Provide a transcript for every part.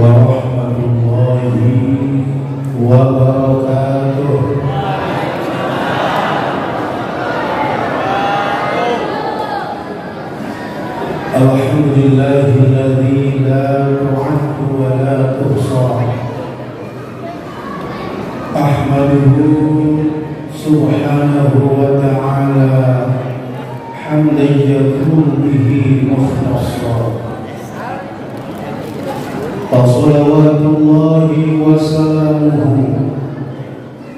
warahmatullahi wabarakatuh. Alhamdulillahilladzi la tu'addu wa la tuhsa. Ahmaduhu subhanahu wa ta'ala hamdan yakun bihi mukhtassa. Salawatullahi wa salamuhu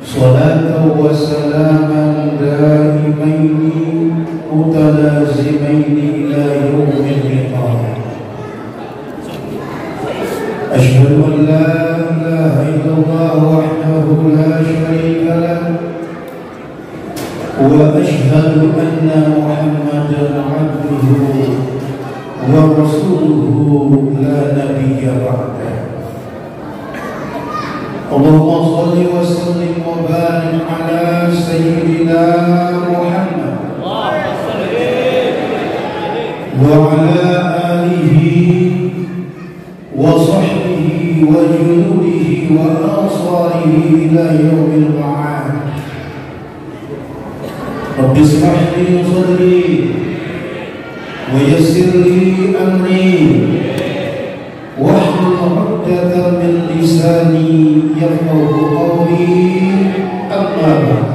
salatan wa salaman daimaini mutalazimaini ila yaumil qiyamah. Asyhadu an la ilaha illallah wahdahu la syarika lahu wa asyhadu anna Muhammadan abduhu wa rasuluhu la nabiyya ba'dah. Allahumma shalli wa sallim wa barik ala sayyidina Muhammad wa ala alihi wa sahbihi wa junudihi wa ansarihi ila yaumil ma'ad. Rabbi ishrah li sadri wa yassir li amri wahlul 'uqdatam min lisani yafqahu qawli. Amma ba'd.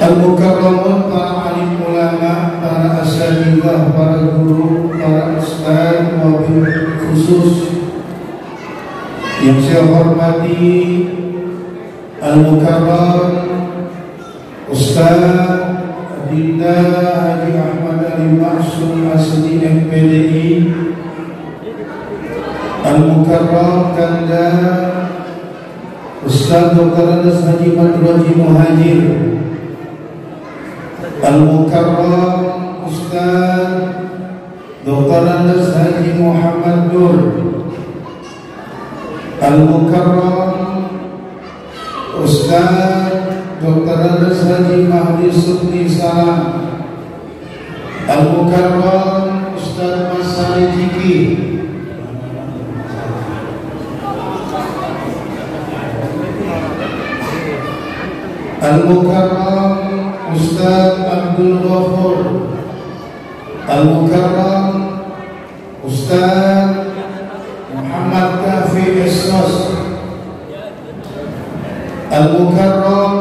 Al-mukarramun, para alim ulama, para asatidzah, para guru, para ustaz, wabil khusus yang saya hormati Al-Mukarram Ustaz Dinda Haji Ahmad Ali Maksum Asli MPDI, Al-Mukarram Kanda Ustaz Dr. Anas Haji Madraji Muhajir, Al-Mukarram Ustaz Dr. Anas Haji Muhammad Nur, Al-Mukarram Ustaz Dr. Anas Haji Mahdi Subni Salam, Al-Mukarram Ustaz Masari Jiki, Al-Mukarram Ustaz Abdul Ghafur, Al-Mukarram Ustaz Muhammad Kafi Essos, Al-Mukarram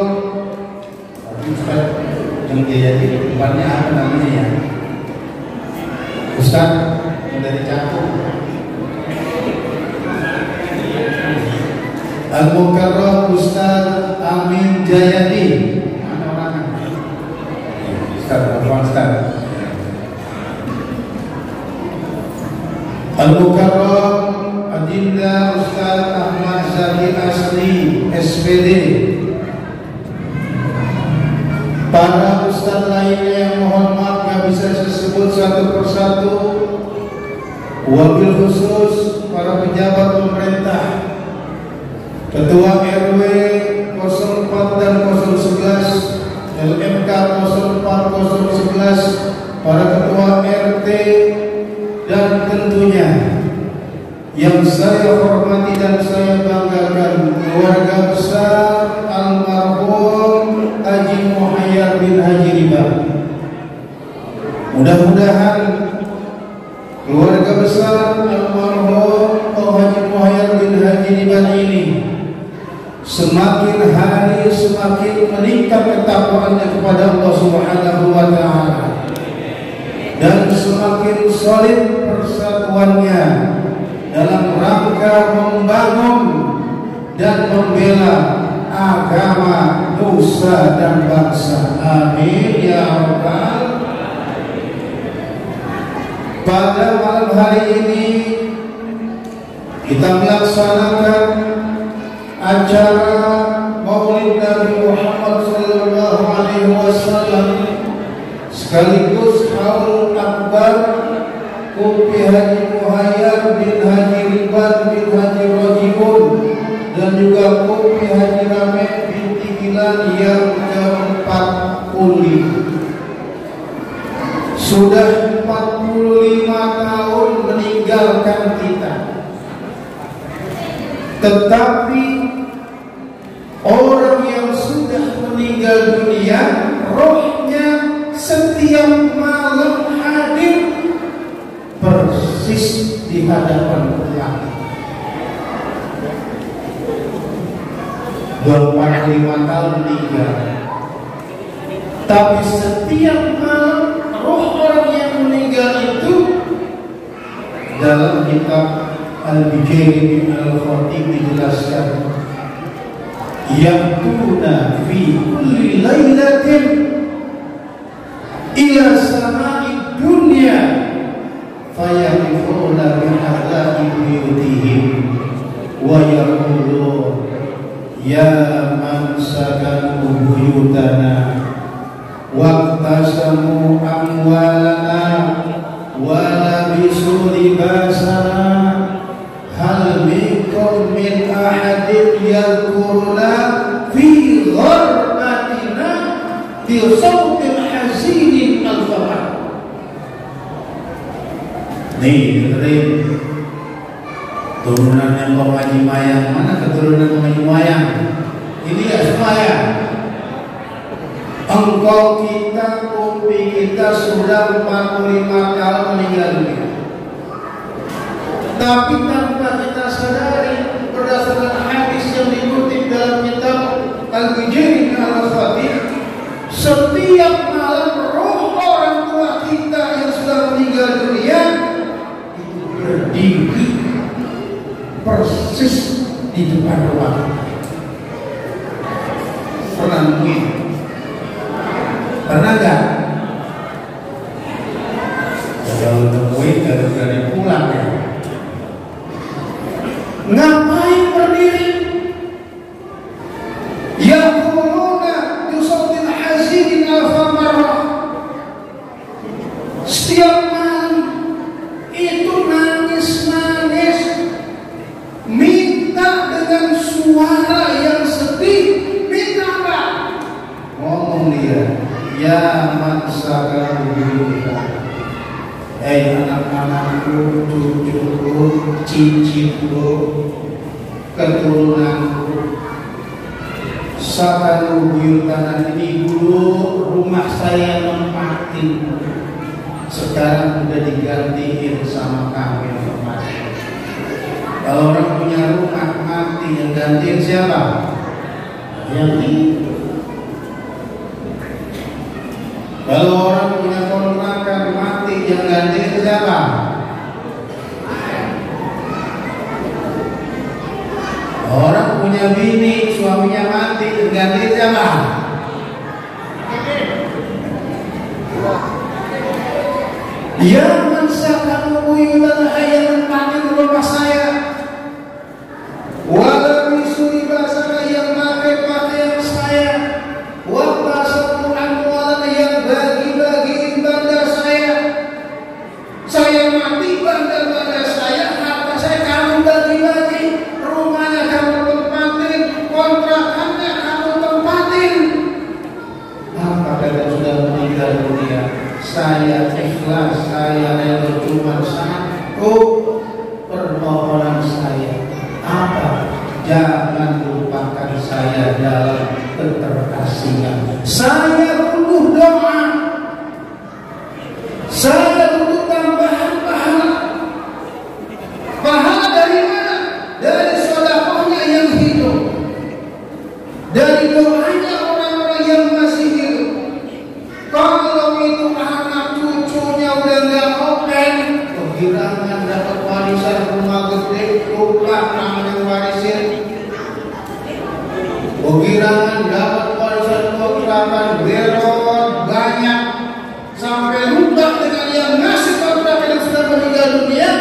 yang dia jadi tempatnya apa namanya ya, Ustaz yang dari Cakung, Al-Mukarram Ustaz Amin Jayadi. Mana orangnya? Ustaz. Al-Mukarram Adinda Ustaz Ahmad Zaki Asli SPD. Para ustaz lainnya yang mohon maaf gak bisa saya sebut satu persatu. Wabil khusus para pejabat pemerintah, Ketua RW 04 dan 011, LMK 04 011, para Ketua RT, dan tentunya yang saya hormati dan saya banggakan, keluarga besar almarhum Haji Muhayyar bin Haji Riban. Mudah-mudahan keluarga besar almarhum Haji Muhayyar bin Haji Riban ini semakin hari semakin meningkat ketakwaannya kepada Allah Subhanahu wa ta'ala, dan semakin solid persatuannya dalam rangka membangun dan membela agama, nusa dan bangsa. Amin ya rabbal. Pada malam hari ini kita melaksanakan acara Maulid Nabi Muhammad sallallahu alaihi wasallam sekaligus haul akbar Kupi Haji Muhayyar bin Haji Riban bin Haji Rojiun, dan juga Kupi Haji Ramek binti Gilan yang ke-45. Sudah 45 tahun meninggal meninggalkan kita. Tetapi orang yang sudah meninggal dunia, rohnya setiap malam hadir persis di hadapan Allah. 25 tahun meninggal, tapi setiap malam roh orang yang meninggal itu, dalam kitab Al-Bijairi bin Al-Khatib dijelaskan, yaqtuna fi kulli lailatin ila sama'i dunya fayaquluna bihadati biyutihim wa yaqulun ya man sakanu buyutana waqtasamu amwalana wa labisu libasana hal minkum min ahadin yadhkuruna fi gharbatina bi sawtin hazinin al-farah. Nih, dengerin turunannya Pak Haji Mayang. Mana keturunan Pak Haji Mayang? Ini ya semua ya. Engkau kita, umpi kita sudah 45 tahun meninggal dunia. Tapi tanpa kita sadari, berdasarkan hadis yang dikutip dalam kitab Al-Bijairi bin Al-Khatib, setiap malam roh orang tua kita yang sudah meninggal dunia itu berdiri persis di depan rumah. Pernah mungkin? Pernah gak? Kalau nemuin gak berani pulang ya. Ngapain berdiri? Yaquluna bi sawtin hazinin al-famarah. Setiap malam itu nangis-nangis, minta dengan suara yang sedih. Minta apa? Ngomong dia, ya man sakanu buyutana, anak-anakku, cucuku, cicitku, keturunanku, sakanu buyutana, ini dulu rumah saya nempatin, sekarang udah digantiin sama kami. Kalau orang punya rumah mati, yang gantiin siapa? Yang itu. Kalau orang punya kontrakan mati, yang gantiin siapa? Orang punya bini, suaminya mati, yang gantiin siapa? Ya man sakanu buyutana, yang nempatin rumah saya. Wala misuri basana, yang pakai pakaian saya. Wa tasamu amwalan, yang bagi-bagiin benda saya. Saya mati, benda-benda saya, harta saya kamu bagi-bagi, rumahnya kamu tempatin, kontrakannya kamu tempatin. Apa kata sudah meninggal dunia? Saya ikhlas, saya rela, cuma satu permohonan saya. Apa? Jangan lupakan saya dalam keterkasihan. Saya butuh doa, saya butuh tambahan pahala. Pahala dari mana? Dari sedekahnya yang hidup, dari doanya orang-orang yang masih hidup. Kalau itu anak cucunya udah nggak open, kehilangan dapat warisan rumah gede, rumah namanya warisin. Kehilangan dapat warisan kontrakan berot banyak, sampai lupa dengan yang ngasih kontrakan yang sudah meninggal dunia.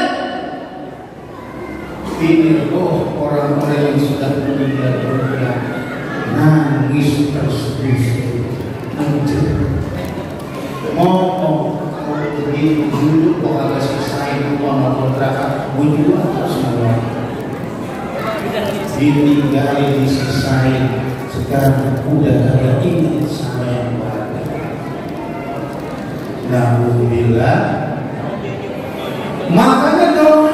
Ini roh orang-orang yang sudah meninggal dunia nangis tersedih, ngomong begitu dulu kok agak sisain uang kontrakan, gue jual semua. Ditinggalin, disisain, sekarang udah ada ingat sama yang baru. Alhamdulillah. Makanya kalau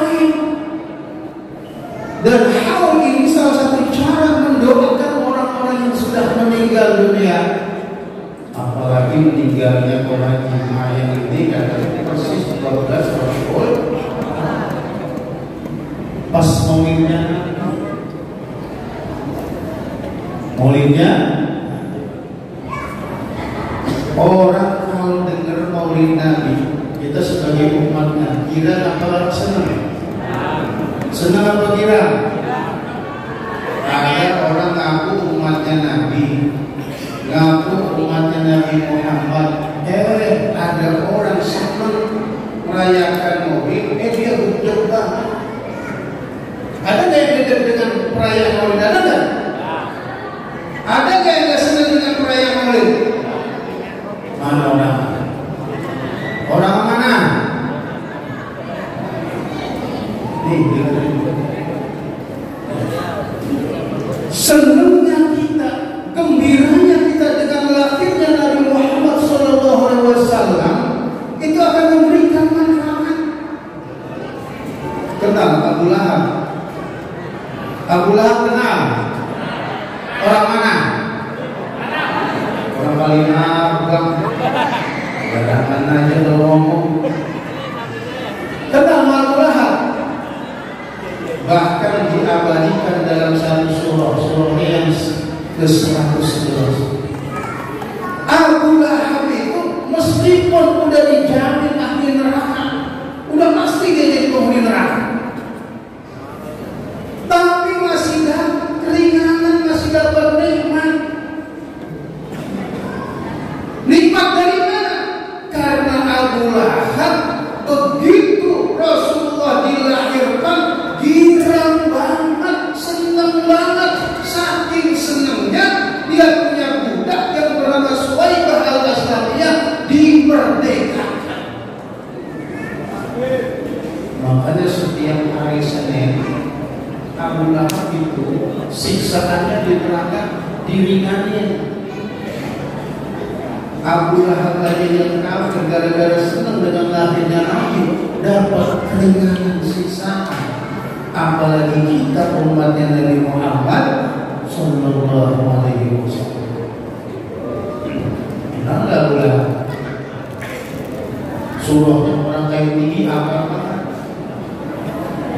Dan hal ini salah satu cara mendoakan orang-orang yang sudah meninggal dunia. Apalagi meninggalnya orang yang ini kata persis 12 Rasul. Pas maulidnya orang kalau dengar maulid Nabi, kita sebagai umatnya kira apa senang? Senang apa kira? Ada orang ngaku umatnya Nabi, ngaku umatnya Nabi Muhammad. Ada orang senang merayakan maulid, dia betul banget. Ada nggak yang beda dengan perayaan maulid? Ada nggak? Ada nggak yang nggak senang dengan perayaan maulid? Mana orang? Orang mana? Nih, senangnya kita, gembiranya kita dengan lahirnya Nabi Muhammad SAW itu akan memberikan manfaat. Kenal Abu Lahab? Abu Lahab kenal? Orang mana? Orang paling abang. Jangan aja kalau ngomong. Kenal Abu Lahab? Bahkan diabadikan dalam satu surah yang ke-111. Abu Lahab itu meskipun udah dijamin ahli neraka, udah pasti dia jadi penghuni neraka, tapi masih dapat keringanan, masih dapat nikmat. Nikmat dari mana? Karena Abu Lahab begitu Rasulullah dilahirkan, girang banget, senang banget. Saking senangnya dia punya budak yang bernama Suwaibah al-Aslamiyah dimerdekakan. Makanya setiap hari Senin Abu Lahab itu siksaannya di neraka diringanin. Abu Lahab lagi yang kafir gara-gara senang dengan lahirnya Nabi dapat keringanan siksaan. Apalagi kita umatnya Nabi Muhammad Sallallahu Alaihi Wasallam. Kenal Abu Lahab? Surah orang kayu tinggi apa?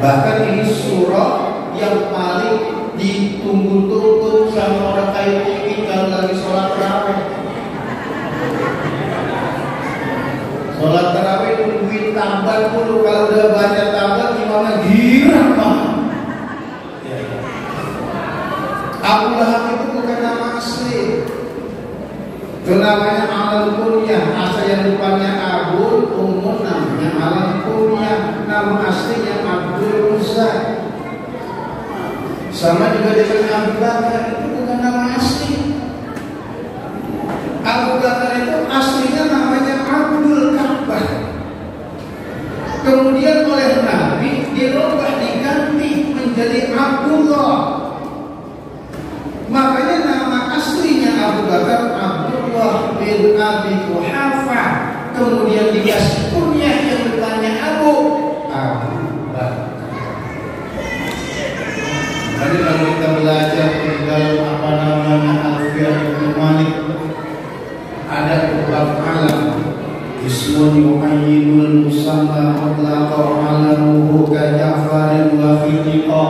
Bahkan ini surah yang paling ditunggu-tunggu sama orang kayu tinggi kalau lagi sholat tarawih. Sholat tarawih nungguin tambal dulu. Kalau udah baca tambal gimana? Girang banget. Abu Lahab itu bukan nama asli. Itu namanya alam kunyah. Asal yang depannya Abu, umum namanya alam kunyah. Nama aslinya Abdul Uzza. Sama juga dengan Abu Bakar, itu bukan nama asli. Abu Bakar itu aslinya namanya Abdul Ka'bah. Kemudian oleh Nabi dirubah, diganti menjadi Abdullah. Makanya nama aslinya Abu Bakar Abdullah bin Abi Quhafa. Kemudian dikasih kunyah yang bertanya Abu Bakar. Jadi kalau kita belajar di dalam apa namanya Alfiyah bin Malik, ada beberapa alam ismun yuhayyinul musamma mutlaqa alamuhu ka Ja'farin wa fitiqa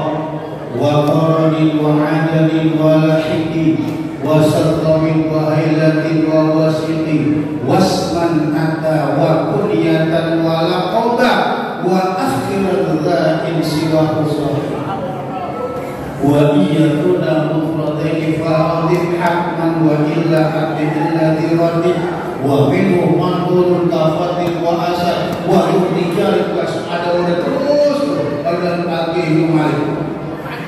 wa qaradin wa adadin wa lahiqin wa sarqamin wa hailatin wa wasiqin wasman ata wa kunyatan wa laqaba wa akhirat dhatin siwa husah wa iyakuna mufradaini fa'adif hakman wa illa abdin alladhi radih wa minhu manhurun kafatin wa asad wa yuhdijar ada udah terus pada pagi Malik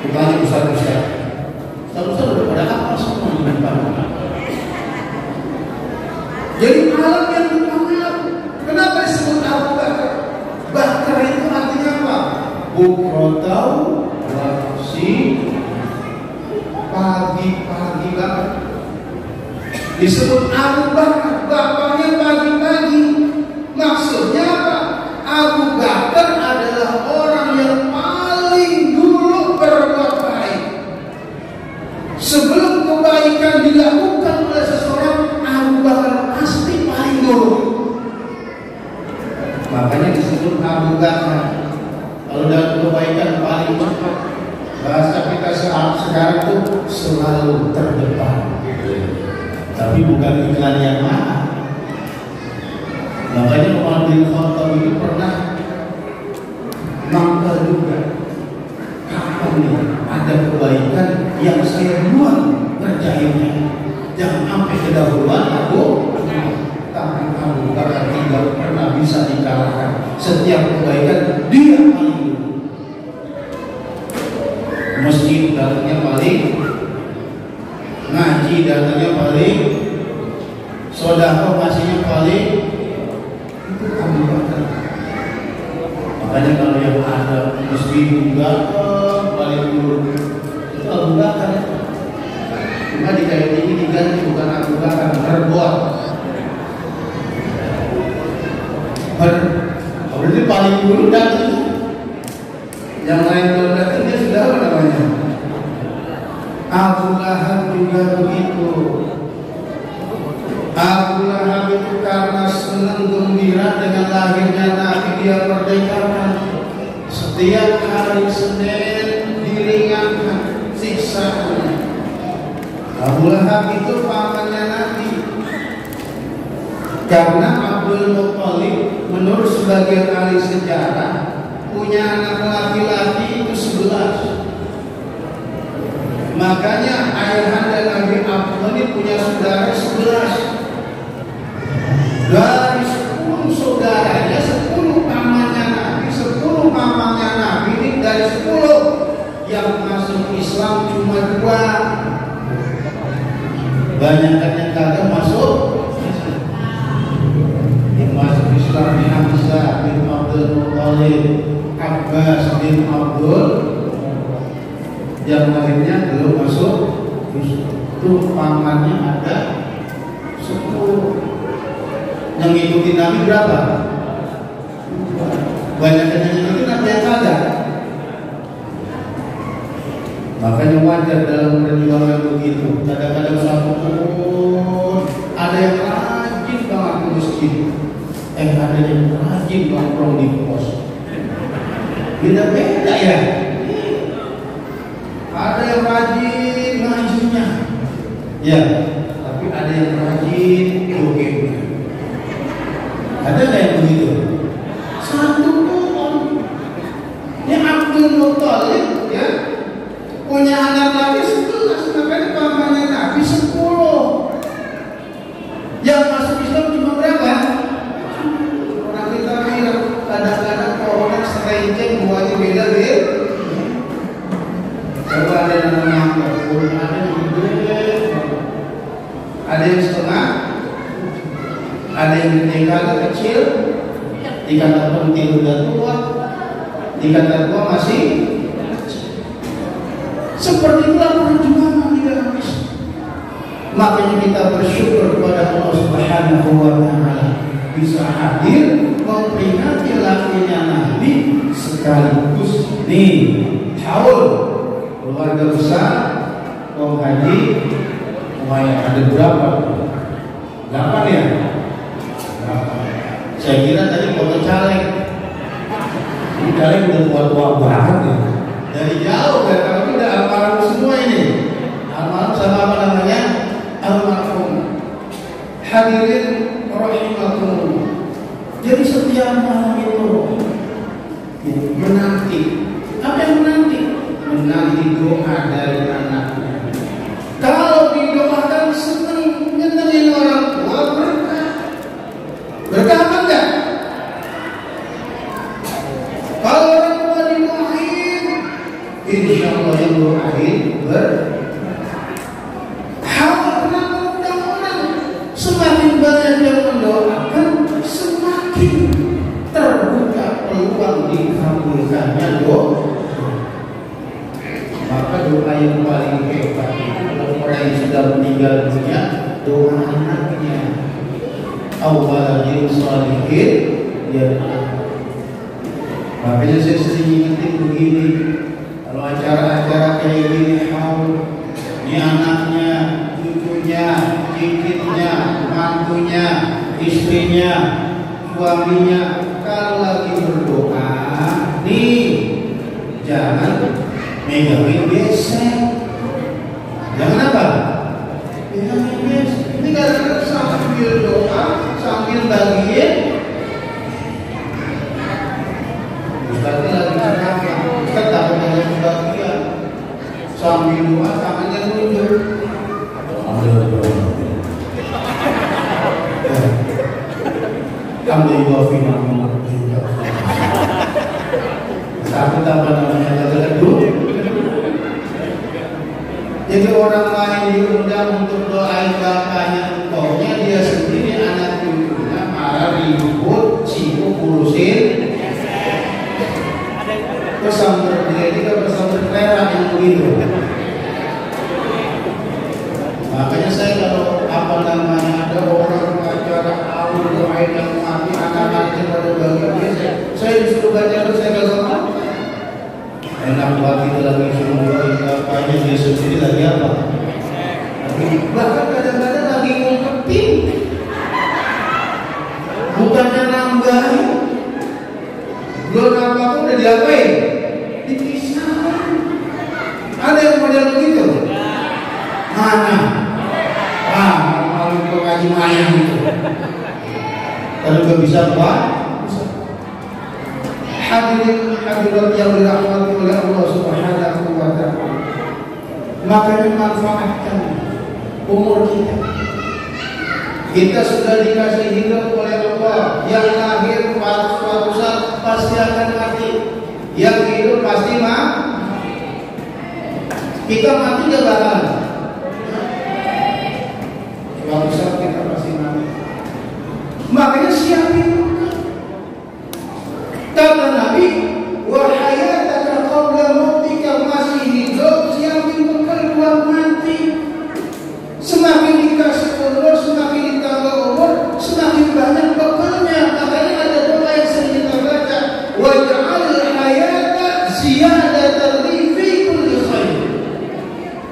bukannya besar-besar udah pada apa semua di depan. Jadi alam yang dipanggil kenapa disebut Abu Bakar? Bakar itu artinya apa? Bukrotau wasi, pagi-pagi banget. Disebut Abu Bakar, bapaknya pagi-pagi. Maksudnya apa? Abu Bakar adalah orang yang paling dulu Makanya disebut Abu Bakar. Kalau dalam kebaikan paling cepat, bahasa kita sekarang itu selalu terdepan. Tapi bukan iklan yang mahal. Makanya Umar bin Khattab itu pernah mangkal juga. Kapan nih ada kebaikan yang saya duluan ngerjainnya? Jangan sampai kedahuluan aku. Tapi Abu Bakar tidak pernah bisa dikalahkan. Setiap kebaikan dia paling dulu. Masjid datangnya paling, ngaji datangnya paling, sedekah masihnya paling. Itu Abu Bakar. Makanya kalau yang ada masjid juga paling dulu itu Abu Bakar. Cuma di kayak ini diganti bukan Abu Bakar, berbuat. Berarti paling dulu datang. Yang lain kalau datang dia sudah apa namanya? Abu Lahab juga begitu. Abu Lahab itu karena senang gembira dengan lahirnya Nabi, dia merdekakan. Setiap hari Senin diringankan siksaannya. Abu Lahab itu pamannya Nabi. Karena Abdul Muttalib menurut sebagian ahli sejarah punya anak laki-laki itu 11. Makanya ayahanda Nabi Abdul ini punya saudara 11. Dari 10 saudaranya, 10 pamannya Nabi, 10 pamannya Nabi ini dari 10 yang masuk Islam cuma 2. Banyakan yang kagak masuk. Yang masuk Islam Hamzah bin Abdul Muttalib, Abbas bin Abdul, yang lainnya belum masuk. Itu pamannya ada 10. Yang ngikutin Nabi berapa? Banyak yang ngikutin Nabi yang kagak. Makanya wajar dalam perjuangan begitu. Kadang-kadang satu pun ada yang rajin banget ke masjid, ada yang rajin nongkrong di pos. Beda-beda ya. Ada yang rajin ngajinya, ya, tapi ada yang rajin jogetnya. Ada nggak yang begitu? Satu pun. Ini Abdul Muttalib, ya, punya anak laki 11, makanya pamannya Nabi 10. Yang masuk Islam cuma berapa? Orang kita bilang kadang-kadang orang serenceng buahnya beda-beda. Coba ada yang namanya ada yang gede, ada yang setengah, ada yang dikata kecil, dikata penting udah tua, dikata tua masih. Seperti itulah perjuangan di dalam Islam. Makanya kita bersyukur kepada Allah Subhanahu wa Ta'ala bisa hadir memperingati lahirnya Nabi sekaligus nih haul keluarga besar Om Haji lumayan ada berapa? 8 ya? Saya kira tadi foto caleg. Ini caleg udah tua-tua banget ya. Dari jauh kan, kalau itu udah almarhum semua ini. Almarhum sama apa namanya? Almarhum. Hadirin rahimakumullah. Jadi setiap malam itu menanti. Apa yang menanti? Menanti doa dari anaknya. Kalau didoakan senang, nyenengin orang tua, berkah. Berkah apa enggak? Kalau orang tua didoain, insya Allah yang doain mudah-mudahan semakin banyak yang mendoakan, semakin terbuka peluang dikabulkannya doa. Maka doa yang paling hebat kalau orang yang sudah meninggal dunia, doa anaknya. Awaladin sholihin ya. Makanya saya sering ingetin begini, kalau acara-acara kayak gini, ini anaknya, cucunya, cicitnya, mantunya, istrinya, suaminya kalau lagi berdoa nih jangan megangin besek. Jangan apa? Megangin besek. Ini kadang-kadang sambil doa sambil bagian. Ustaznya lagi ceramah, Ustaz takut dengan bagian sambil doa tangannya nunjuk. Alhamdulillah takut apa namanya teduh. Jadi orang lain diundang untuk doain bapaknya, engkaunya dia sendiri anak cucunya marah ribut, sibuk urusin pesamber gereja, pesamber kereta yang begitu. Makanya saya kalau apa namanya ada orang acara awal doain yang mati anak-anaknya pada bagian saya disuruh baca terus saya kalau enak banget kita lagi suruh doain bapaknya dia sendiri lagi apa? Bahkan kadang-kadang lagi ngumpetin, bukannya nambahin, belum apa-apa udah diapain? Dipisahkan. Ada yang model begitu? Mana? Mau ke kaji mayang itu. Kalau nggak bisa buat, hadirin hadirat yang dirahmati oleh Allah Subhanahu wa Ta'ala. Makanya manfaatkan umur kita. Kita sudah dikasih hidup oleh Allah. Yang lahir suatu saat pasti akan mati. Yang hidup pasti mati. Kita mati gak bakal. Suatu saat kita pasti mati. Makanya siapin. Kata Nabi, wa hayataka qabla mautika, masih hidup siapin bekal buat mati. Semakin dikasih umur, semakin ditambah umur, semakin banyak bekalnya. Makanya ada doa yang sering kita baca, waj'al hayata ziyadatan li fi kulli khair,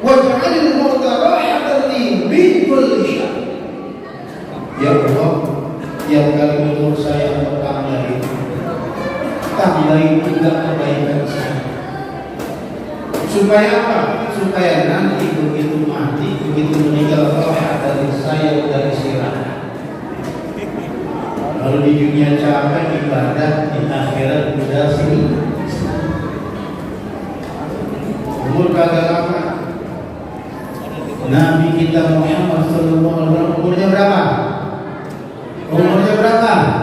waj'al mauta rahatan li min kulli syarr. Ya Allah, yang kali umur saya bertambah itu, tambahin juga kebaikan saya. Supaya apa? Supaya nanti begitu mati, begitu meninggal roh dari saya dari sirah. Kalau di dunia capek ibadah, di akhirat sudah selesai. Umur kagak lama. Nabi kita Muhammad sallallahu alaihi wasallam umurnya berapa? Umurnya berapa?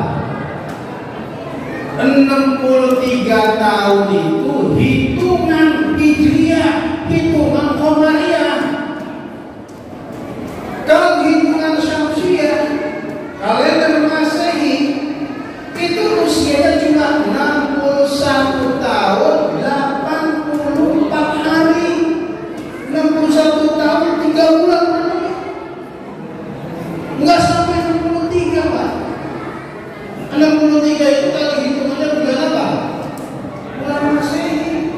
63 tahun itu hitungan Hijriah, hitungan Qamariyah. Kalau hitungan Syamsiyah, kalender Masehi, itu usianya cuma 61 tahun 84 hari. 61 tahun 3 bulan. Enggak sampai 63, Pak. 63 itu kalau hitungannya bulan apa? Bulan Masehi.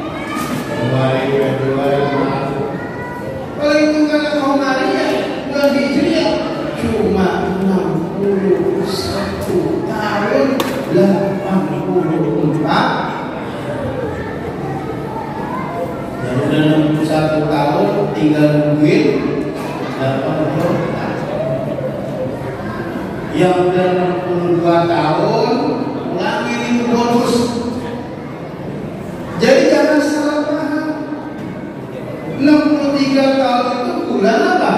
Kalau hitungannya Qamariyah, bulan Hijriah, cuma 61 tahun 84. Dan udah 61 tahun tinggal nungguin 84. Yang udah 62 tahun ulangin itu bonus. Jadi jangan salah paham. 63 tahun itu bulan apa?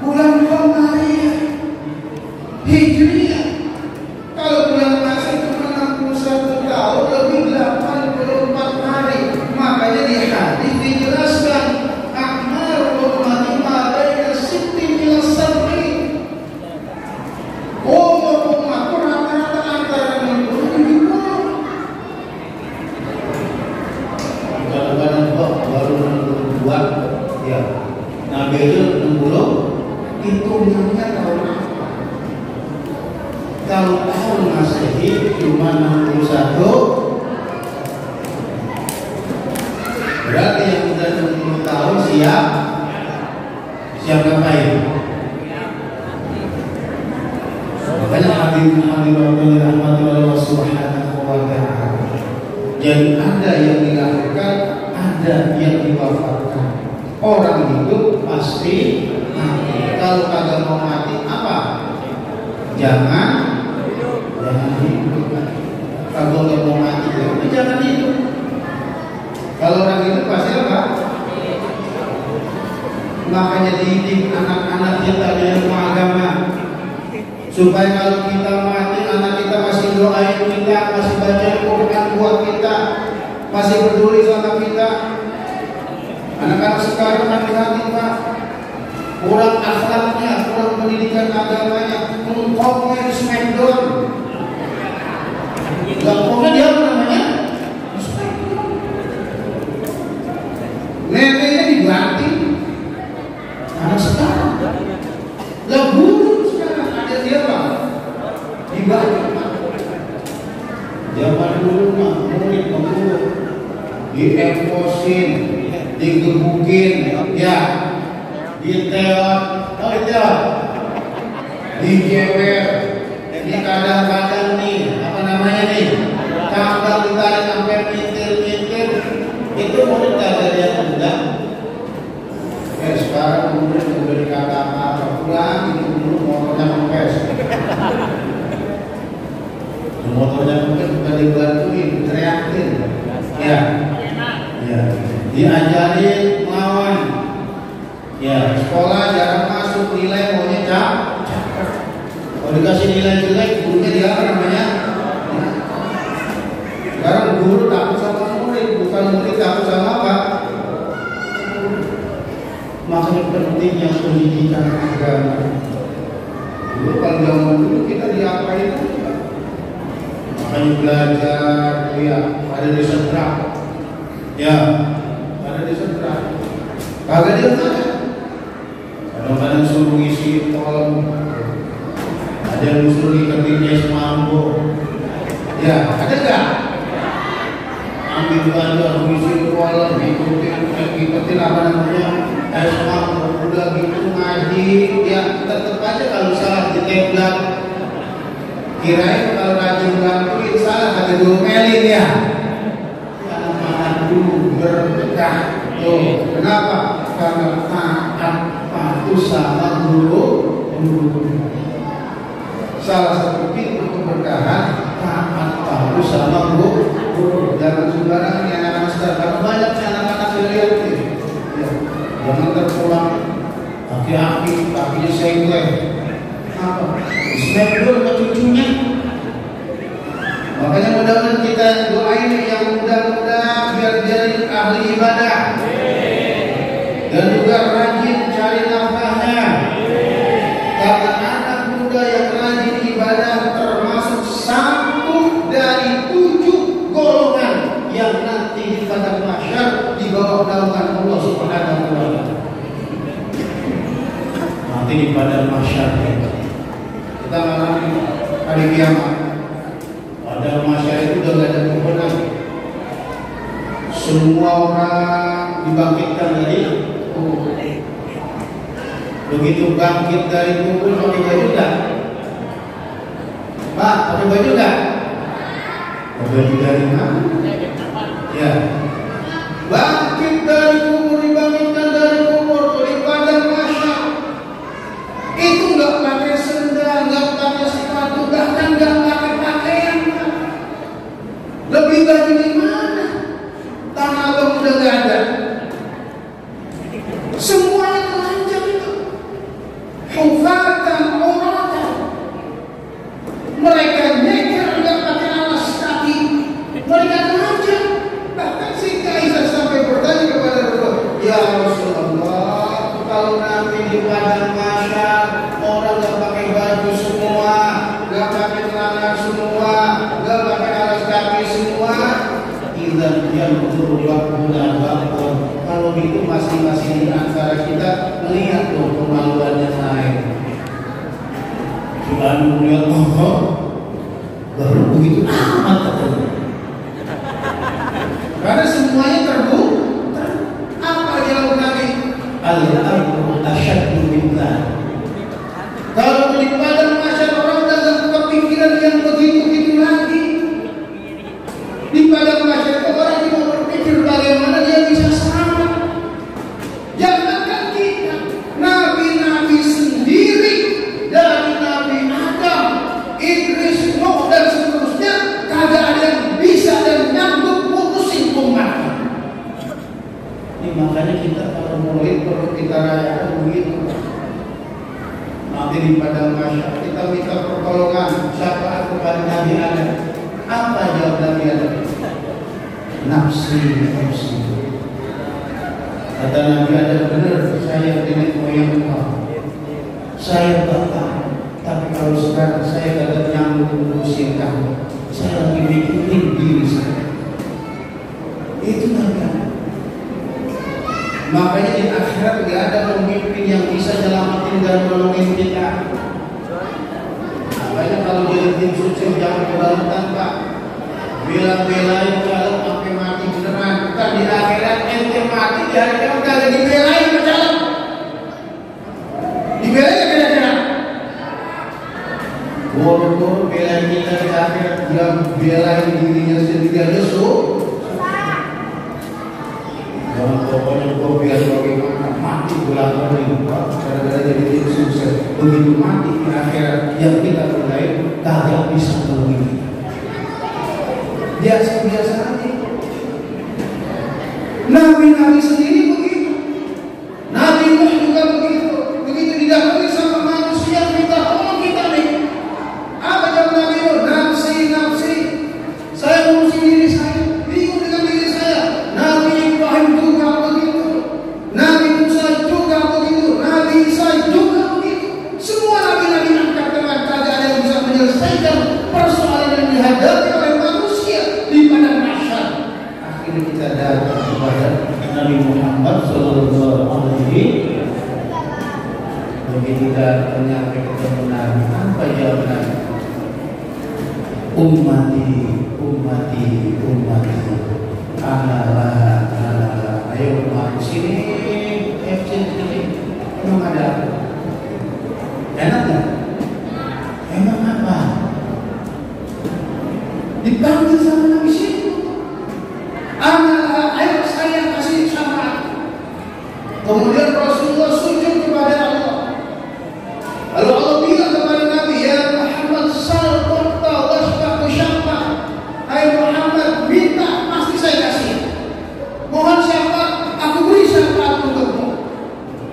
Bulan Qamariyah, Hijriah. Kalau bulan Masehi cuma 61 tahun lebih 84 hari. Makanya di hadis dijelaskan akmal ummati ma baina sittin ila sab'in. Umur umatku rata-rata antara 60 dan 70. Kadang-kadang baru 62, ya. Nabi itu 60, itu namanya tahun apa? Kalau tahun Masehi cuma 61, berarti yang sudah 60 tahun siap ngapain? Makanya hadirin hadirin hadirin rahmatullahi subhanahu wa ta'ala. Jadi ada yang dilahirkan, ada yang diwafatkan. Orang hidup pasti mati. Kalau kagak mau mati apa? Jangan hidup. Kalau nggak mau mati, ya jangan hidup. Kalau orang hidup pasti apa? Makanya dididik anak-anak kita dengan agama, supaya kalau kita mati, anak kita masih doain kita, masih baca Quran buat kita, masih peduli sama kita. Anak-anak sekarang hati-hati Pak, kurang akhlaknya, kurang pendidikan agamanya, mengkongnya di smackdown. Gampangnya dia apa namanya? Neneknya dibanting. Anak sekarang lah guru sekarang ada dia Pak dibanting. Zaman dulu mah murid mengguru diemposin, digebukin, ya, diteot, dijewer, ini kadang-kadang nih, apa namanya nih, tambah ditarik sampai mintir-mintir, itu murid kagak dia tendang. Sekarang murid udah dikata apa pulang, itu dulu motornya kempes. Motornya kempes bukan dibantuin, teriakin, ya. Ya, diajarin melawan. Ya, sekolah jarang masuk, nilai maunya cakep. Kalau dikasih nilai jelek, gurunya dia apa namanya? Sekarang guru takut sama murid, bukan murid takut sama apa? Makanya pentingnya pendidikan agama. Dulu kalau zaman dulu kita diapain? Makanya belajar, ya, ada di sentra. Ya, ada di sentra. Kagak dia mana? Kadang-kadang suruh isi kolom. Ada yang suruh iketinnya semampu. Ya, ada nggak? Ambil belajar, isi kolom, ikutin apa namanya? Semampu. Udah gitu ngaji, ya tetap aja kalau salah ditembak. Kirain kalau rajin bantuin salah kagak diomelin ya. Dulu berpecah. Tuh, kenapa? Karena taat patuh sama guru. Salah satu pintu keberkahan taat patuh sama guru. Jangan sembarangan yang anak-anak sekarang. Karena banyak anak-anak saya lihat nih. Ya, jangan terpulang aki-aki, kakinya sengleng. Apa? Smackdown ke cucunya. Makanya mudah-mudahan kita doain yang muda-muda biar jadi ahli ibadah dan juga rajin cari nafkahnya. Karena anak muda yang rajin ibadah termasuk satu dari 7 golongan yang nanti di padang mahsyar di bawah naungan Allah Subhanahu wa taala. Nanti di padang mahsyar kita mengalami hari kiamat. Padahal masyarakat itu udah gak ada penghuni. Semua orang dibangkitkan dari kubur. Begitu bangkit dari kubur pakai baju gak? Pak, pakai baju gak? Baju dari mana? Ya. Bangkit dari kubur, dibangkitkan dari kubur di padang mahsyar. Itu gak pakai sendal, gak pakai sepatu, bahkan gak pakai pakaian. Lebih baju di mana? Tanah Abang udah gak ada. Semuanya telanjang itu. Hufatan, uratan. Mereka neker gak pakai alas kaki. Mereka telanjang. Bahkan si Aisyah sampai bertanya kepada Rasulullah, ya Rasulullah, kalau nanti di padang mahsyar orang gak pakai baju semua, gak pakai celana semua, gak pakai alas kaki semua, idzan yanzuru ba'duna ba'dhan. Kalau itu masing-masing di antara kita melihat tuh kemaluannya naik. Cuma melihat baru begitu amat katanya. Karena semuanya terbuka. Apa jawab Nabi? Al-amru asyaddu billah. Kalau di padang mahsyar orang dalam kepikiran Di padang mahsyar itu orang yang mau berpikir bagaimana dia bisa selamat. Jangankan kita, nabi-nabi sendiri dari Nabi Adam, Idris, Nuh dan seterusnya kagak ada yang bisa dan nyambut putusin umatnya. Ini makanya kita kalau mulai perlu kita rayakan begitu. Nanti di padang mahsyar kita minta pertolongan syafaat kepada Nabi Adam. Apa jawab Nabi Adam? Nafsi, nafsi. Kata Nabi Adam, benar, saya nenek moyang kau. Saya tahu, tapi kalau sekarang saya kagak nyambut ngurusin kamu. Saya lagi mikirin diri saya. Itu Nabi Adam. Makanya di akhirat gak ada pemimpin yang bisa nyelamatin dan menolongin kita. Makanya kalau jadi tim sukses jangan kebangetan Pak. Bela-belain calon sampai mati beneran. Ntar di akhirat ente mati di hari kiamat kagak dibelain ke calon. Dibelain ke kira-kira. Boro-boro belain kita di akhirat, dia belain dirinya sendiri aja jangan pokoknya gue biar bagaimana mati bulan-bulan gara-gara jadi tim sukses. Begitu mati di akhirat yang kita belain kagak bisa menolong kita. Biasa-biasa aja. Nabi-nabi sendiri begitu. Nabi Nuh juga begitu. Begitu didahului sama manusia minta tolong kita nih. Apa jawab Nabi Nuh? Nafsi, nafsi. Saya ngurusin diri saya. Bingung dengan diri saya. Nabi Ibrahim juga begitu. Nabi Musa juga begitu. Nabi Isa juga begitu. Semua nabi-nabi angkat tangan kagak ada yang bisa menyelesaikan persoalan yang dihadapi oleh manusia di padang mahsyar. Akhirnya kita datang kepada Nabi Muhammad sallallahu alaihi wasallam. Begitu kita nyampe ketemu Nabi, apa jawab Nabi? Ummati, ummati, ummati. Alalah, alalah. Ayo umat sini, sini. Emang ada apa? Enak gak? Emang apa? Dipanggil sama Nabi situ. Alalah, ayo saya kasih syafaat. Kemudian Rasulullah sujud kepada Allah. Lalu Allah bilang kepada Nabi, ya Muhammad sal qurta wasfaqu syafa. Hai Muhammad, minta pasti saya kasih. Mohon syafaat, aku beri syafaat untukmu.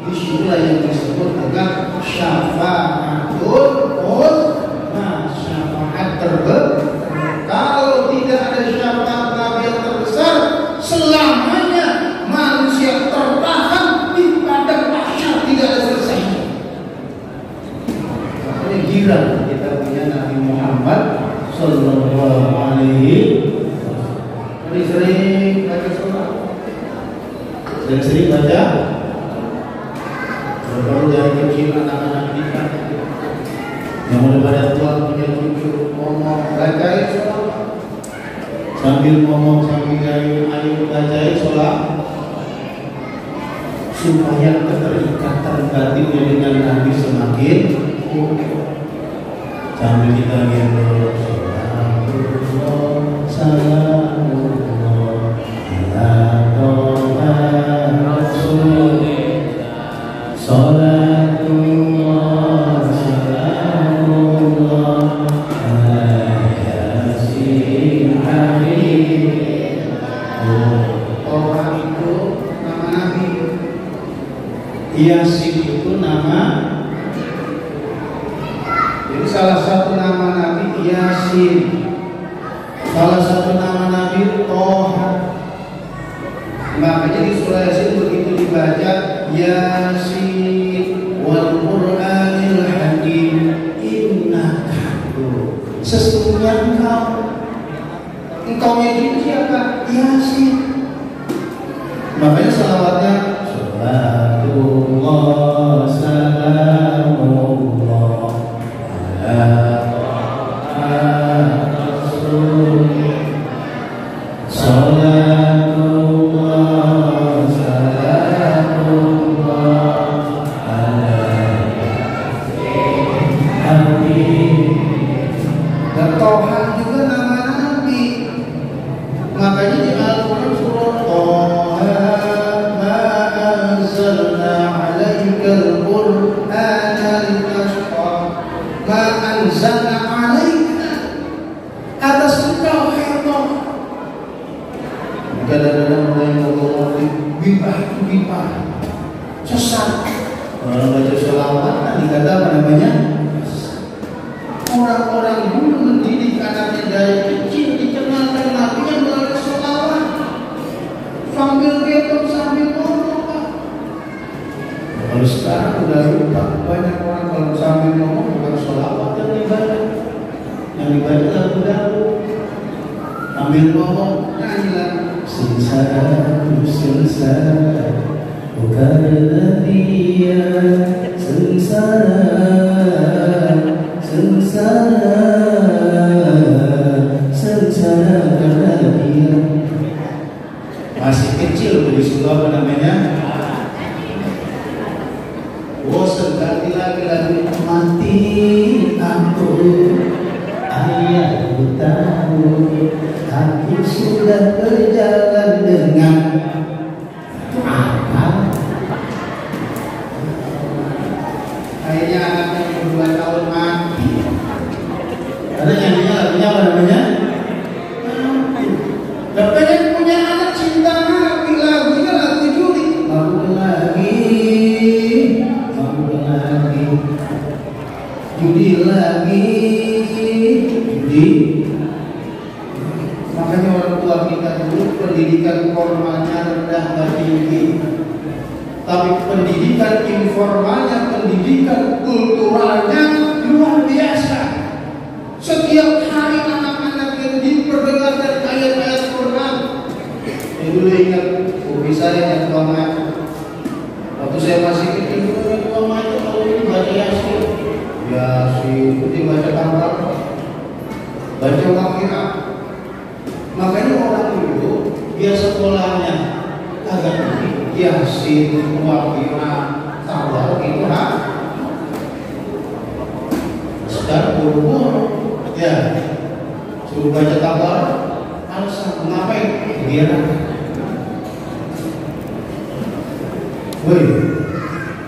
Disitulah yang disebut dengan syafaatul uzma, syafaat terbesar. Kalau tidak ada syafaat Nabi yang terbesar, selamanya manusia tertahan di padang mahsyar tidak ada selesainya. Makanya girang kita punya Nabi Muhammad sallallahu alaihi wasallam. Sering baca surah. Sering baca. Baru dari kecil anak-anak kita yang udah pada tua punya cucu ngomong bacain sholat. Sambil ngomong sambil ayo bacain sholat. Supaya keterikatan batinnya dengan Nabi semakin sambil kita gitu. Salamullah ala Rasulillah, salatullah salamullah ala Yasin Habib. Orang itu nama Nabi. Yasin itu nama. Jadi salah satu nama Nabi Yasin. Salah satu nama Nabi Toha. Makanya di surah Yasin begitu dibaca Yasin wal Qur'anil Hakim innaka, sesungguhnya engkau itu siapa? Yasin. Makanya salawatnya salatullah salamullah ala salatullah salamullah ala Habib. Dan Toha juga nama Nabi. Makanya di Al-Quran surah Toha, ma anzalna alaikal Qur'ana litashqa, ma anzalna alaika, atas engkau Herman. Kadang-kadang mulai ngomong bid'ah itu bid'ah, sesat. Orang baca sholawat tadi kata apa namanya? Orang-orang dulu mendidik anaknya dari kecil dikenalkan Nabi yang melalui sholawat, sambil gendong sambil ngomong Pak. Kalau sekarang udah lupa, banyak orang kalau sambil ngomong bukan sholawat yang dibaca, yang dibaca lagu dangdut, sambil ngomong nyanyi lagi. Sengsara, bukan dia sengsara, sengsara karena dia masih kecil. Disuruh apa namanya? Sekali lagi mati aku, ayahku tahu aku sudah berjalan dengan apa? Kayaknya anaknya 2 tahun mati. Ada nyanyinya lagunya apa namanya? Pengen punya anak cinta Nabi, lagunya lagu judi. Mampu lagi, judi lagi, judi. Makanya orang tua kita dulu pendidikan formalnya rendah dan tinggi, tapi pendidikan informalnya, pendidikan kulturalnya luar biasa. Setiap hari anak-anak yang diperdengarkan ayat-ayat Quran. Dulu ingat hobi saya yang tua mati. Waktu saya masih kecil, tua mati kalau ini baca Yasin. Yasin itu dibaca tambah, baca Waqiah. Makanya orang dulu dia sekolahnya agak Yasin, Waqiah, tambah gitu lah. Sekarang buru-buru ya suruh baca tambah, alasan ngapain? Dia woi,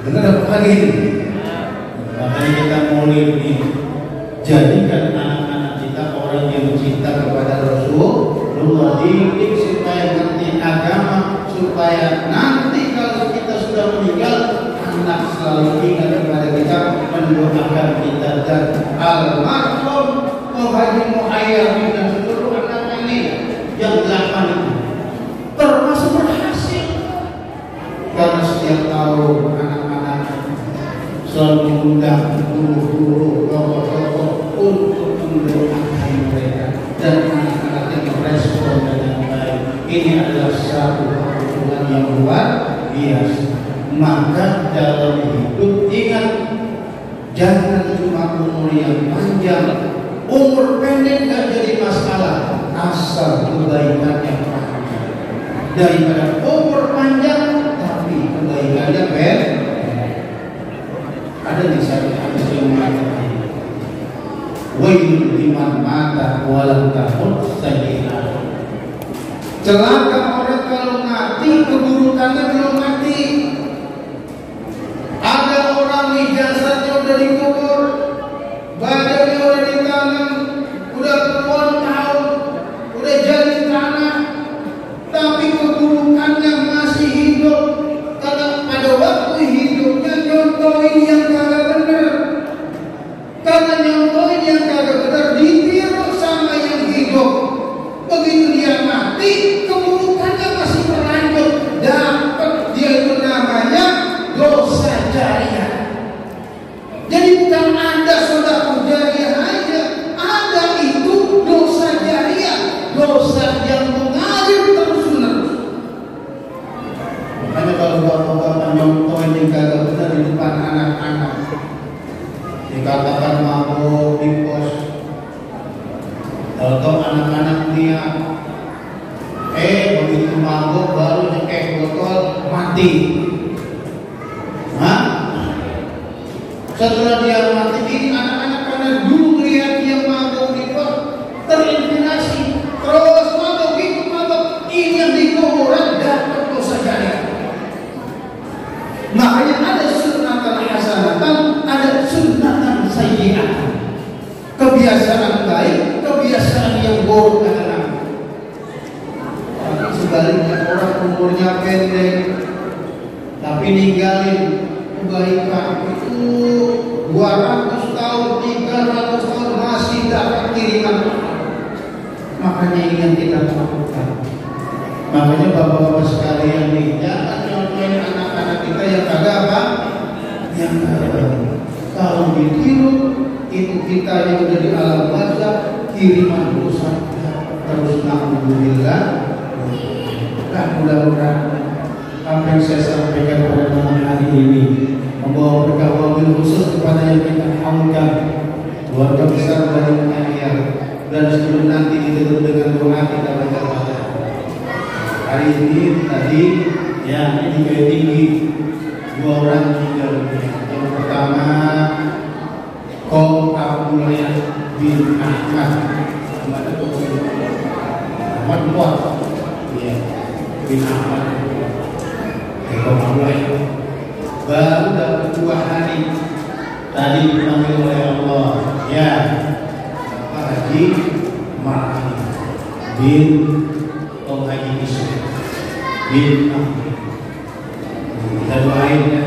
dengar apa lagi ini? Makanya kita mulai ini jadikan anak-anak kita orang yang cinta kepada Rasulullah, didik supaya ngerti agama, supaya nanti kalau kita sudah meninggal anak selalu ingat kepada kita, mendoakan kita. Dan almarhum Haji Muhayyar dan seluruh anak ini yang 8 itu termasuk berhasil, karena setiap tahun anak-anak selalu mengundang guru-guru, tokoh-tokoh untuk mendoakan mereka, dan anak-anak yang merespon dengan baik. Ini adalah satu kebetulan yang luar biasa. Maka dalam hidup ingat, jangan cuma umur yang panjang, umur pendek gak jadi masalah, asal kebaikannya panjang. Daripada umur panjang tapi kebaikannya pendek. Ada di satu hadis yang mengatakan, wailul liman mata walam tahun sayyi'ah. Celaka orang kalau mati keburukannya belum mati. Ada orang nih jasadnya udah dikubur, badannya udah ditanam, udah puluhan tahun, udah jadi tanah, tapi keburukannya masih hidup. Karena pada waktu hidupnya nyontohin yang kagak benar, karena nyontohin yang kagak benar ditiru sama yang hidup. Begitu dia mati, keburukannya masih berlanjut, dapat dia itu namanya dosa jariah. Jadi bukan ada sedekah jariah aja, ada itu dosa jariah, dosa yang mengalir terus-menerus. Makanya kalau bapak-bapak nyontohin yang kagak benar di depan anak-anak, dikatakan mabuk di pos, atau anak-anak dia begitu mabuk baru nyekek botol mati. Setelah dia mati, ini anak-anak karena dulu lihat dia mabuk di pos terinspirasi, terus mabuk itu mabuk pendek, tapi ninggalin kebaikan itu 200 tahun, 300 tahun masih dapat kiriman. Makanya ingin kita lakukan. Makanya bapak-bapak sekalian nih, jangan contohin anak-anak kita yang kagak apa? Yang kagak. Kalau ditiru itu kita yang udah di alam barzakh kiriman dosa terus alhamdulillah. Nah, mudah-mudahan apa yang saya sampaikan pada malam hari ini membawa berkah wabil khusus kepada yang kita haulkan, keluarga besar dari Muhayyar, dan sebelum nanti ditutup dengan doa kita baca. Hari ini tadi ya ini tinggi 2 orang meninggal dunia. Yang pertama Qom Abdullah bin Ahmad Muat ya bin Ahmad Qom Abdullah baru dapat 2 hari tadi dipanggil oleh Allah ya Pak Haji Marham bin Om Haji Yusuf bin Ahmad. Kita doain ya,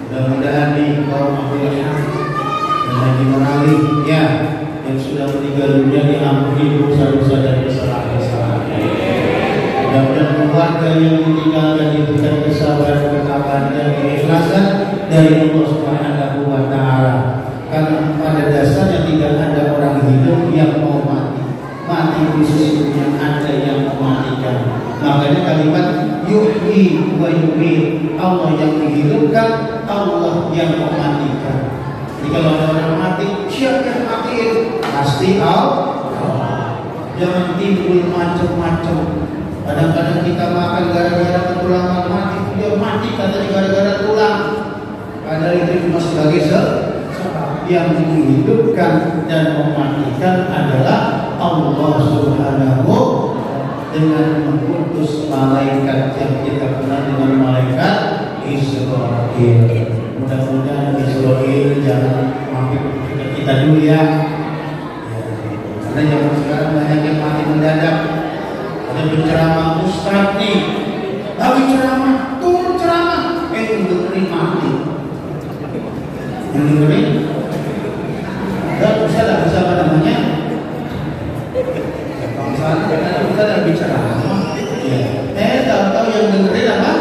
mudah-mudahan nih kaum Abdullah dan Haji Marali ya yang sudah meninggal dunia diampuni dosa-dosa dan kesalahan-kesalahannya. Mudah-mudahan keluarga yang ditinggalkan diberikan kesabaran, ketabahan dan keikhlasan dari Allah Subhanahu wa Ta'ala. Karena pada dasarnya tidak ada orang hidup yang mau mati. Mati itu sesungguhnya ada yang mematikan. Makanya kalimat yuhyi wa yumiit, Allah yang menghidupkan, Allah yang mematikan. Jadi kalau ada orang mati, siapa yang matiin? Pasti Allah. Jangan timbul macam-macam. Kadang-kadang kita makan gara-gara tulang mati, dia mati katanya gara-gara tulang. Padahal itu cuma sebagai sebab. Yang menghidupkan dan mematikan adalah Allah Subhanahu dengan mengutus malaikat yang kita kenal dengan malaikat Israil. Mudah-mudahan Israil jangan mampir kita dulu ya. Karena zaman sekarang banyak yang mati mendadak. Ada berceramah ustaz nih, tapi ceramah, turun ceramah, yang dengerin mati. Yang dengerin, ada ustaz ada siapa namanya? Bangsa ada ustaz yang bicara. Ya, tahu yang dengerin apa?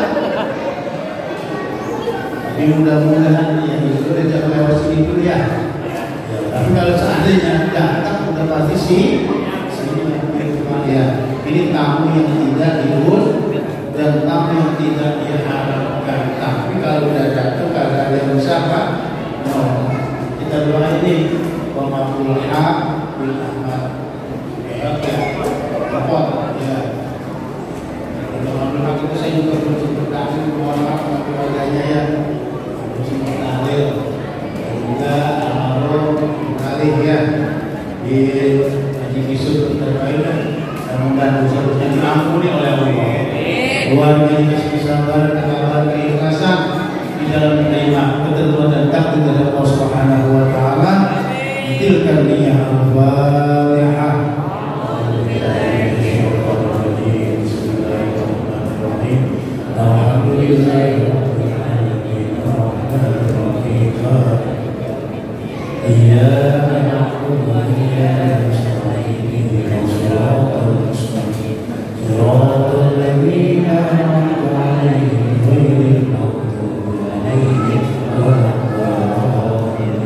Tapi mudah-mudahan ya itu jangan lewat sini dulu ya. Tapi kalau seandainya datang udah pasti sini ya. Ini tamu yang tidak diurus dan tamu yang tidak diharapkan. Tapi kalau udah datang kagak ada yang siapa, kita doa ini Wamafulha bil Ahmad. Oke, lapor ya. Kalau itu saya juga bersyukur kasih mohon maaf sama keluarganya ya. Bersyukur tahlil juga almarhum kali ya di Haji Yusuf terbaik. Mudah-mudahan dosa-dosanya diampuni oleh Allah. Keluarga dikasih kesabaran, ketabahan, keikhlasan di dalam menerima ketentuan dan takdir dari Allah Subhanahu wa Ta'ala. Tilkan niyyah al-Fatihah. Bismillahirrahmanirrahim. Alhamdulillahirabbil alamin. Arrahmanirrahim. Iyyaka na'budu wa iyyaka nasta'in. صراط الذين أنعمت عليهم غير المغضوب عليهم ولا الضالين.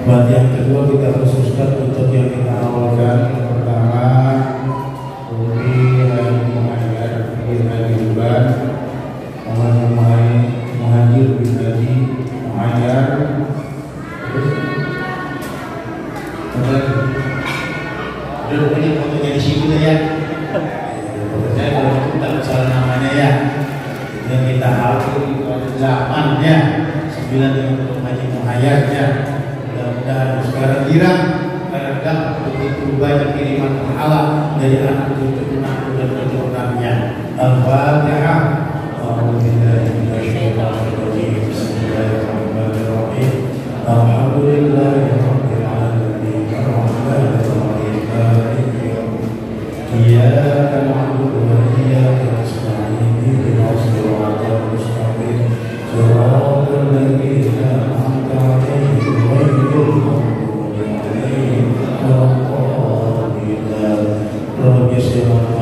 Buat yang kedua kita khususkan untuk yang kita awalkan. Yang pertama Umi Haji Muhayyar bin Haji Ruban, Muhammad bin Haji Muhayyar. Ini fotonya di sini ya. Saya kalau tidak salah namanya ya. Yang kita hafal itu ada 8 ya. 9 untuk Haji Muhayyar ya. Mudah-mudahan sekarang girang karena begitu banyak kiriman pahala dari anak cucu menantu dan keturunannya. Al-Fatihah. Bismillahirrahmanirrahim. Alhamdulillahirabbil alamin. Arrahmanirrahim. Iyyaka na'budu wa iyyaka nasta'in. biasa yang